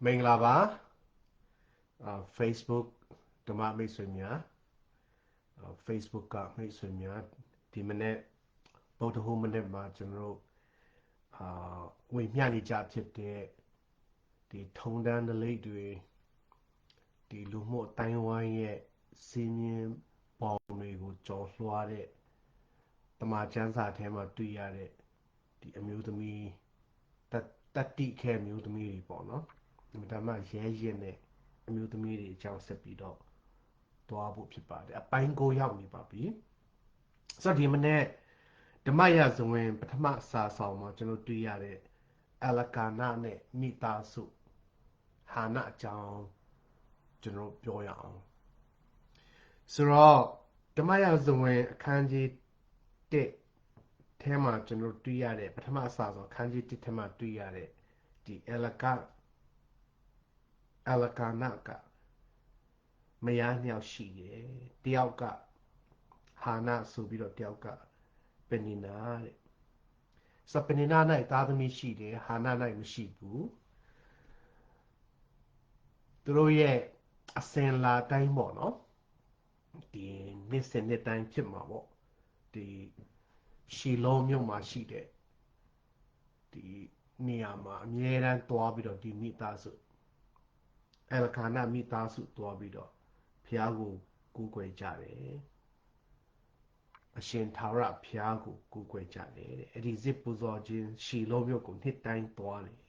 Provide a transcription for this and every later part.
မင်္ဂလာပါ Facebook ဓမ္မမိတ်ဆွေများ Facebook ကမိတ်ဆွေများဒီမနေ့ဗုဒ္ဓဟူးမနေ့မှာကျွန်တော်တို့ဝေမျှနေကြဖြစ်တဲ့ဒီထုံတန်းဒလိတ်တွေဒီလူမှုအတိုင်းဝိုင်းရဲ့စီးမြင်ပေါင်းတွေကိုကြော်လွှားတဲ့တမန်ကျမ်းစာထဲမှာတွေ့ရတဲ့ဒီအမျိုးသမီးတတိခဲအမျိုးသမီးတွေပေါ့နော်ဒါမှရဲရင်နဲ့အမျိုးသမီးတွေအကြောင်းဆက်ပြီးတော့တွားဖို့ဖြစ်ပါတယ်အပိုင်းကိုရောက်နေပါပြီဆိုတော့ဒီမနေ့ဓမ္မရာဇဝင်ပထမစာဆောင်မှာကျွန်တော်တွေ့ရတဲ့အလကာနနဲ့မိသားစုဟာနအကြောင်းကျွန်တော်ပြောရအောင်ဆိုတော့ဓမ္မရာဇဝင်အခန်းကြီး1ထဲမှာကျွန်တော်တွေ့ရတဲ့ပထမစာဆောင်အခန်းကြီး1ထဲမှာတွေ့ရတဲ့ဒီအလကာနကမယားနှစ်ယောက်ရှိတယ်တယောက်ကဟာနဆိုပြီးတော့တယောက်ကပနီနာတဲ့ဆိုပနီနာ၌သားသမီးရှိတယ်ဟာန၌မရှိဘူးသူတို့ရဲ့အစဉ်လာတိုင်းပေါ့နော်ဒီနှစ်စဉ်နှစ်တိုင်းဖြစ်မှာပေါ့ဒီရှီလောမြို့မှာရှိတဲ့ဒီနေရာမှာအမြဲတမ်းတွားပြီးတော့ဒီမိသားစုအလကာနမိသားစုတွားပြီးတော့ဘုရားကိုကူးကွယ်ကြတယ်အရှင်ထာဝရဘုရားကိုကူးကွယ်ကြတယ်တဲ့အဲ့ဒီဇစ်ပူဇော်ခြင်းရှီလောမြို့ကိုနှစ်တိုင်းတွားတယ်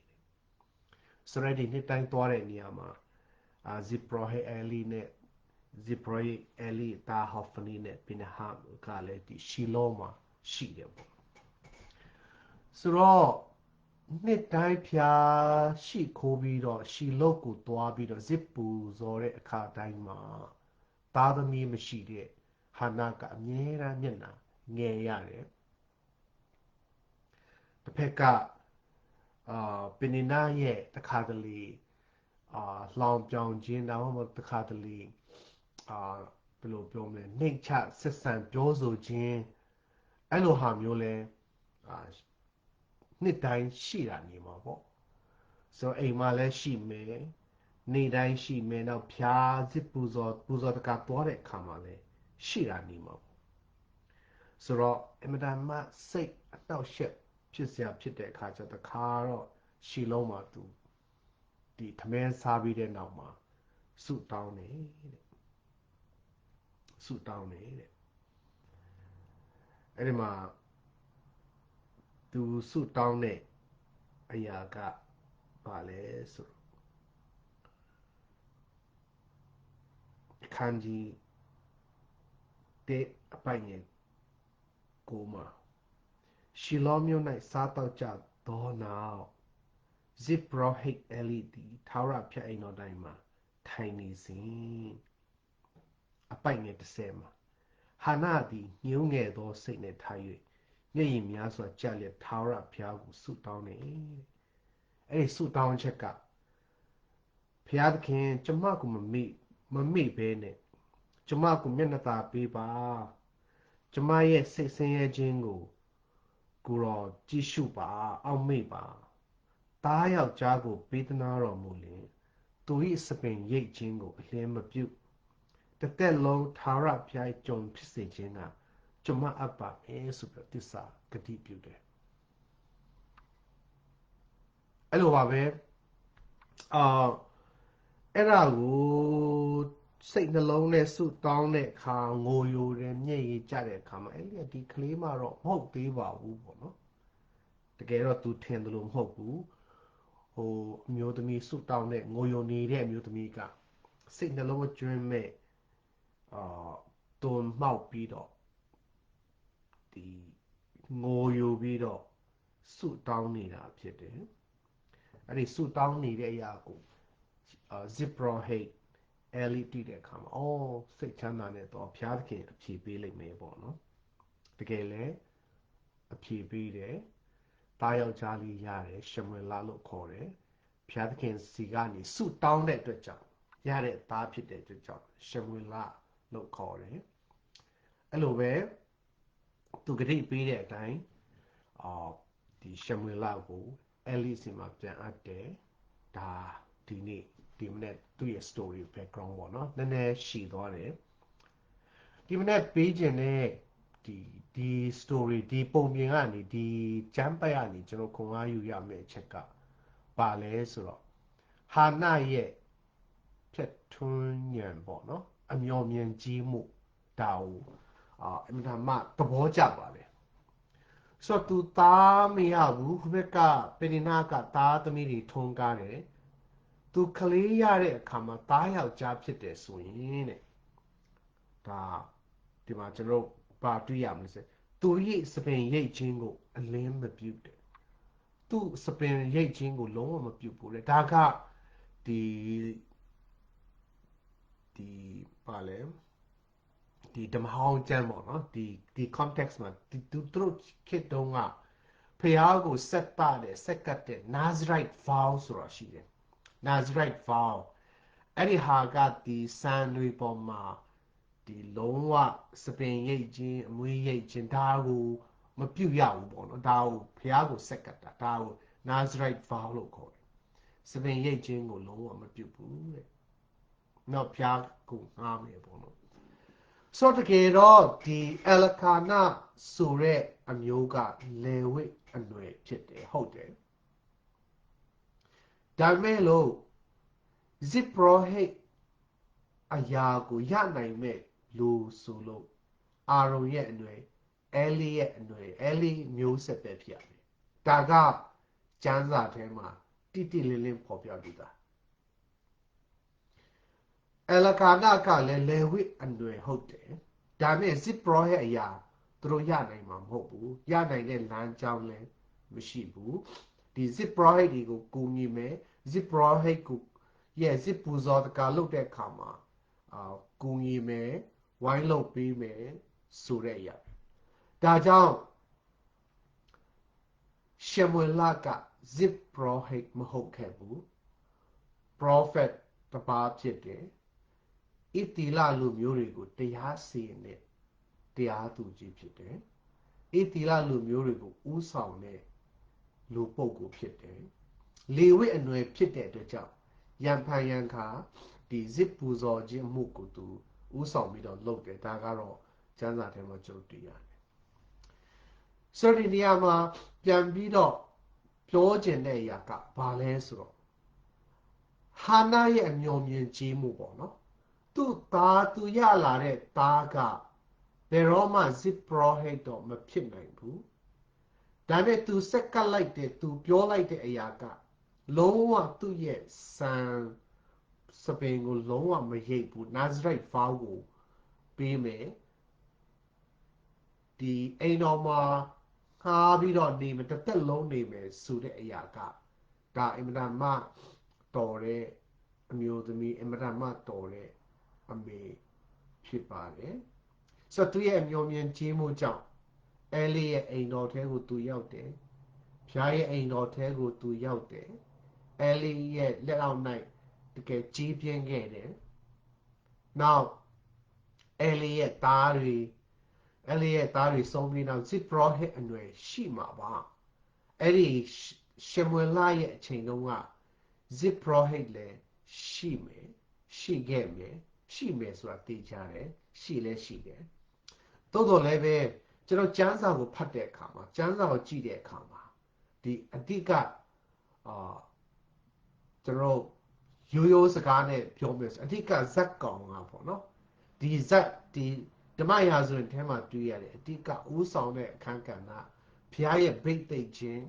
ဆိုရဒီနှစ်တိုင်းတွားတဲ့နေရာမှာဇစ်ပရိုဟိအဲလီနဲ့ဇစ်ပရိုဟိအဲလီတာဟောဖနီနဲ့ပင်ဟာကလည်းဒီရှီလောမှာရှိတယ်ပေါ့ဆိုတော့နှစ်တိုင်းဖျားရှိခိုးပြီးတော့ရှီလောကိုတွားပြီးတော့ဇစ်ပူဇော်တဲ့အခါတိုင်းမှာသားသမီးမရှိတဲ့ဟာနာကအမြဲတမ်းမျက်နှာငယ်ရတယ်တစ်ဖက်ကပင်နီနာရဲ့တခါတလေလှောင်ပြောင်ခြင်းဒါမှမဟုတ်တခါတလေဘယ်လိုပြောမလဲနှိမ့်ချဆက်ဆံပြောဆိုခြင်းအဲ့လိုဟာမျိုးလဲနှစ်တိုင်းရှိတာနေမှာပေါ့ဆိုတော့အိမ်မှာလည်းရှိမယ်နေ့တိုင်းရှိမယ်နောက်ဖျားစစ်ပူဇော်တကာတွားတဲ့အခါမှာလည်းရှိတာနေမှာပေါ့ဆိုတော့အမတန်မှစိတ်အနှောက်အယှက်ဖြစ်စရာဖြစ်တဲ့အခါကျတော့တခါတော့ရှီလုံးမှာသူဒီသမင်းစားပြီးတဲ့နောက်မှာဆုတောင်းတယ်တဲ့ဆုတောင်းတယ်တဲ့အဲ့ဒီမှာသူဆုတောင်းတဲ့အရာကဘာလဲဆိုအခန်းကြီး1အပိုင်ငယ်ကိုမှာရှီလောမြို့၌စားတော့ကြသောနောက်ဇစ်ပရောဟိတ်အဲလီတီထာဝရဘုရားအိမ်တော်တိုင်းမှာထိုင်နေစဉ်အပိုင်ငယ်30မှာဟာနာသည်ညှိုးငယ်သောစိတ်နှင့်ထား၍မျက်ရည်များစွာကျလျက်ထာဝရဘုရားကိုဆုတောင်းနေအဲ့ဒီဆုတောင်းချက်ကဘုရားသခင်ကျမကိုမမေ့ဘဲနဲ့ကျမကိုမျက်နှာသာပေးပါကျမရဲ့စိတ်ဆင်းရဲခြင်းကိုကိုတော်ကြည့်ရှုပါအောက်မေ့ပါတားယောက်ျားကိုပေးသနာတော်မူလင်သူ၏စပင်ရိတ်ခြင်းကိုအလင်းမပြုတစ်သက်လုံးထာဝရဘုရားကြုံဖြစ်စေခြင်းကကျမအပ်ပါမယ်ဆိုပြီးသစ္စာဂတိပြုတယ်အဲ့လိုပါပဲအဲ့ဒါကိုစိတ်နှလုံးနဲ့ဆုတောင်းတဲ့အခါငိုယိုတယ်မျက်ရည်ကျတဲ့အခါမှာအဲ့ဒီကလေးမတော့မဟုတ်သေးပါဘူးပေါ့နော်တကယ်တော့သူထင်တယ်လို့မဟုတ်ဘူးဟိုအမျိုးသမီးဆုတောင်းတဲ့ငိုယိုနေတဲ့အမျိုးသမီးကစိတ်နှလုံးအကျွမ်းမဲ့တုံမှောက်ပြီးတော့ဒီငိုယိုပြီးတော့ဆုတောင်းနေတာဖြစ်တယ်အဲ့ဒီဆုတောင်းနေတဲ့အရာကိုဇစ်ပရောဟိတ်အဲလီတီတဲ့အခါမှာအော်စိတ်ချမ်းသာနေတော့ဘုရားသခင်အဖြေပေးလိမ့်မယ်ပေါ့နော်တကယ်လဲအဖြေပေးတယ်တားယောက်ျားလေးရတယ်ရှမွေလလို့ခေါ်တယ်ဘုရားသခင်စီကနေဆုတောင်းတဲ့အတွက်ကြောင့်ရတဲ့သားဖြစ်တဲ့အတွက်ကြောင့်ရှမွေလလို့ခေါ်တယ်အဲ့လိုပဲသူဂတိပေးတဲ့အတိုင်းဒီရှမွေလကိုအဲလီစီမှာပြန်အပ်တယ်ဒါ ဒီနေ့ဒီမနေ့သူ့ရဲ့ story background ပေါ့နော်နည်းနည်းရှည်သွားတယ်ဒီမနေ့ပေးခြင်းနဲ့ဒီ story ဒီပုံပြင်ကနေဒီကျမ်းပတ်ကနေကျွန်တော်ခွန်အားယူရမယ့်အချက်ကပါလဲဆိုတော့ဟာနာရဲ့ဖြတ်ထွန်းဉဏ်ပေါ့နော်အမျှော်မြင်ကြီးမှုဒါကိုအမှန်မှသဘောကျပါတယ်ဆိုတော့သူသားမရဘူးခဘက်ကပင်နာကသားသမီးတွေထုံးကားတယ်သူကလေးရတဲ့အခါမှာသားယောက်ျားဖြစ်တယ်ဆိုရင်တဲ့ဒါဒီမှာကျွန်တော်ပါတွေ့ရမလို့ဆိုသူရဲ့စပင်ရိတ်ချင်းကိုအလင်းမပြုတ်တယ်သူစပင်ရိတ်ချင်းကိုလုံးဝမပြုတ်ဘူးလေဒါကဒီပါလဲဒီဓမ္မဟောင်းကျမ်းပေါ့နော်ဒီ context မှာသူတို့ခေတ်တုန်းကဖျားကိုစက်တာတဲ့စက်ကတ်တဲ့ Nazarite vow ဆိုတာရှိတယ် Nazarite vow အဲ့ဒီဟာကဒီစံတွေပေါ်မှာဒီလုံးဝစပင်ရိတ်ချင်းအမွေးရိတ်ချင်းဒါကိုမပြုတ်ရဘူးပေါ့နော်ဒါကိုဖျားကိုစက်ကတ်တာဒါကို Nazarite vow လို့ခေါ်တယ်စပင်ရိတ်ချင်းကိုလုံးဝမပြုတ်ဘူးတဲ့နောက်ဖျားကိုငားမယ်ပေါ့နော်ဆိုတော့တကယ်တော့ဒီအလကာနာဆိုတဲ့အမျိုးကလေဝိအနွယ်ဖြစ်တယ်ဟုတ်တယ်ဒါမဲ့လို့ဇစ်ပရောဟိတ်အရာကိုရနိုင်မဲ့လူဆိုလို့အာရုံရဲ့အနွယ်အဲလီရဲ့အနွယ်အဲလီမျိုးဆက်ပဲဖြစ်ရတယ်ဒါကကျမ်းစာထဲမှာတိတိလင်းလင်းဖော်ပြပြီးသားအလကာနာကလည်းလေဝိအနွယ်ဟုတ်တယ်ဒါနဲ့ဇစ်ပရောဟိတ်အရာသူတို့ရနိုင်မှာမဟုတ်ဘူးရနိုင်တဲ့လမ်းကြောင်းလည်းမရှိဘူးဒီဇစ်ပရောဟိတ်တွေကိုကူညီမယ်ဇစ်ပရောဟိတ်ကိုရဲ့ဇစ်ပူဇော်တကာလုပ်တဲ့အခါမှာကူညီမယ်ဝိုင်းလုပ်ပေးမယ်ဆိုတဲ့အရာဒါကြောင့်ရှမွေလကဇစ်ပရောဟိတ်မဟုတ်ခဲ့ဘူး prophet တပါးဖြစ်တယ်ဣတိလလူမျိုးတွေကိုတရားစီရင်တဲ့တရားသူကြီးဖြစ်တယ်ဣတိလလူမျိုးတွေကိုဥဆောင်တဲ့လူပုဂ္ဂိုလ်ဖြစ်တယ်လေဝိအနွယ်ဖြစ်တဲ့အတွက်ကြောင့်ယံဖန်ယံခါဒီဇစ်ပူဇော်ခြင်းမှုကိုသူဥဆောင်ပြီးတော့လုပ်တယ်ဒါကတော့ကျမ်းစာထဲမှာကျွန်တော်တွေ့ရတယ်ဆိုတော့ဒီနေရာမှာပြန်ပြီးတော့ပြောကျင်တဲ့အရာကဘာလဲဆိုတော့ဟာနာရဲ့အမျှော်မြင်ကြီးမှုပေါ့နော်သူရလာတဲ့သားကဘယ်တော့မှဇစ်ပရောဟိတ်တော့မဖြစ်နိုင်ဘူးဒါနဲ့သူစက်ကပ်လိုက်တယ်သူပြောလိုက်တဲ့အရာကလုံးဝသူ့ရဲ့စံစပင်ကိုလုံးဝမရိပ်ဘူး Nazarite vow ကိုပေးမယ်ဒီအိမ်တော်မှာခါပြီးတော့နေမယ်တစ်သက်လုံးနေမယ်ဆိုတဲ့အရာကဒါအင်မတန်မှတော်တဲ့အမျိုးသမီးအင်မတန်မှတော်တဲ့အမေဖြစ်ပါတယ်ဆိုတော့သူရဲ့အမျှော်မြင်ကြီးမှုကြောင့်အဲလီရဲ့အိမ်တော်ထဲကိုသူရောက်တယ်ဖျားရဲ့အိမ်တော်ထဲကိုသူရောက်တယ်အဲလီရဲ့လက်အောက်၌တကယ်ကြီးပြင်းခဲ့တယ်နောက်အဲလီရဲ့သားတွေဆုံးပြီးနောက်ဇစ်ပရောဟိတ်အနွယ်ရှိမှာပါအဲ့ဒီရှမွေလရဲ့အချိန်တုန်းကဇစ်ပရောဟိတ်လည်းရှိခဲ့မယ်ဆိုတာသိကြတယ်ရှိတယ်သို့တော်လည်းပဲကျွန်တော်ကျမ်းစာကိုဖတ်တဲ့အခါမှာကျမ်းစာကိုကြည့်တဲ့အခါမှာဒီအဓိကကျွန်တော်ရိုးစကားနဲ့ပြောမယ်ဆိုအဓိကဇက်ကောင်ကပေါ့နော်ဒီဇက်ဒီဓမ္မရာဇဝင်ထဲမှာတွေ့ရတယ်အဓိကဦးဆောင်တဲ့အခန်းကဏ္ဍဘုရားရဲ့ဗိတ်သိက်ခြင်း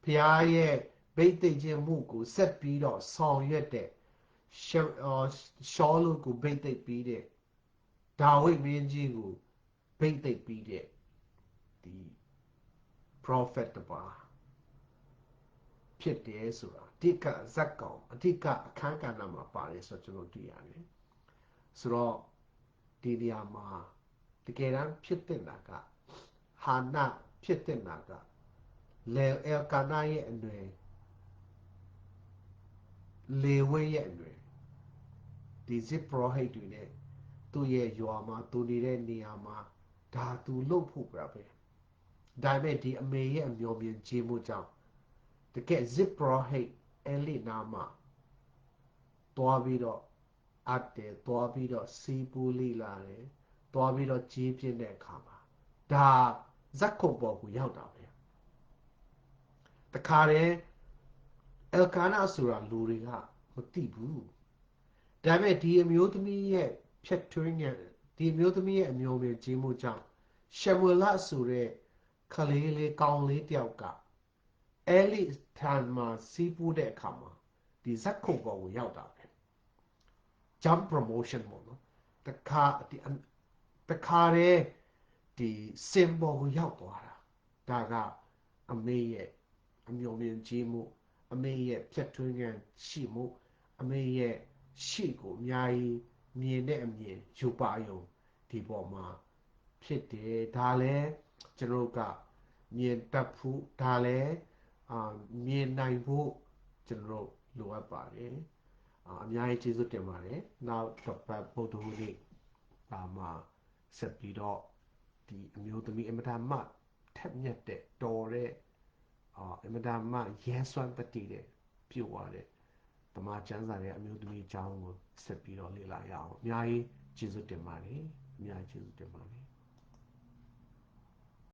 ဘုရားရဲ့ဗိတ်သိက်ခြင်းမှုကိုဆက်ပြီးတော့ဆောင်ရွက်တဲ့ရှောလုကိုဗိတ်သိက်ပြီးတဲ့ဒါဝိဒ်မင်းကြီးကိုဗိတ်သိက်ပြီးတဲ့ဒီ prophet တပါဖြစ်တယ်ဆိုတာအဓိကဇက်ကောင်အဓိကအခန်းကဏ္ဍမှာပါတယ်ဆိုတော့ကျွန်တော်တွေ့ရတယ်ဆိုတော့ဒီနေရာမှာတကယ်တမ်းဖြစ်တဲ့နာကဟာနာဖြစ်တဲ့နာကလေအယ်ကာနာရဲ့အနွယ်လေဝိရဲ့အနွယ်ဒီဇစ်ပရောဟိတ်တွေနဲ့သူ့ရဲ့ရွာမှာသူနေတဲ့နေရာမှာဒါသူလုပ်ဖို့ပြပဲဒါပေမဲ့ဒီအမေရဲ့အမျှော်မြင်ခြင်းမှုကြောင့်တကယ်ဇစ်ပရောဟိတ်အဲလီနာမှာ သွားပြီးတော့အပ်တယ်သွားပြီးတော့စီးပူးလိလာတယ်သွားပြီးတော့ကြီးပြင်းတဲ့အခါမှာဒါဇက်ခုံပေါ်ကိုရောက်တာပဲတခါတည်းအယ်ကာနာဆိုတာလူတွေကမသိဘူးဒါပေမဲ့ဒီအမျိုးသမီးရဲ့ဖြတ်ထွင်းတဲ့ဒီအမျိုးသမီးရဲ့အမျိုးမျိုးကြီးမှုကြောင့်ရှမွေလဆိုတဲ့ခလေးလေးကောင်းလေးတယောက်ကအဲလိထန်မှာစီးပူးတဲ့အခါမှာဒီဇက်ခုံပေါ်ကိုရောက်တာပဲ jump promotion ပေါ့နော်တခါတည်းဒီစင်ပေါ်ကိုရောက်သွားတာဒါကအမေရဲ့အမျိုးမျိုးကြီးမှုအမေရဲ့ဖြတ်ထွင်းခြင်းရှိမှုအမေရဲ့ရှိကိုအများကြီးမြင်တဲ့အမြင်ယူပါယုံဒီပေါ်မှာဖြစ်တယ်ဒါလည်းကျွန်တော်ကမြင်တတ်ဖို့ဒါလည်းမြင်နိုင်ဖို့ကျွန်တော်လိုအပ်ပါတယ်အများကြီးကျေးဇူးတင်ပါတယ်နောက်တစ်ပတ်ဗုဒ္ဓဟူးနေ့မှာဆက်ပြီးတော့ဒီအမျိုးသမီးအမတမထက်မြက်တဲ့တော်တဲ့အမတမရဲစွမ်းတတိတဲ့ပြုတ်သွားတဲ့တမန်ကျမ်းစာရဲ့အမျိုးသမီးအကြောင်းကိုဆက်ပြီးတော့လေ့လာရအောင်အများကြီးကျေးဇူးတင်ပါတယ်အများကြီးကျေးဇူးတင်ပါတယ်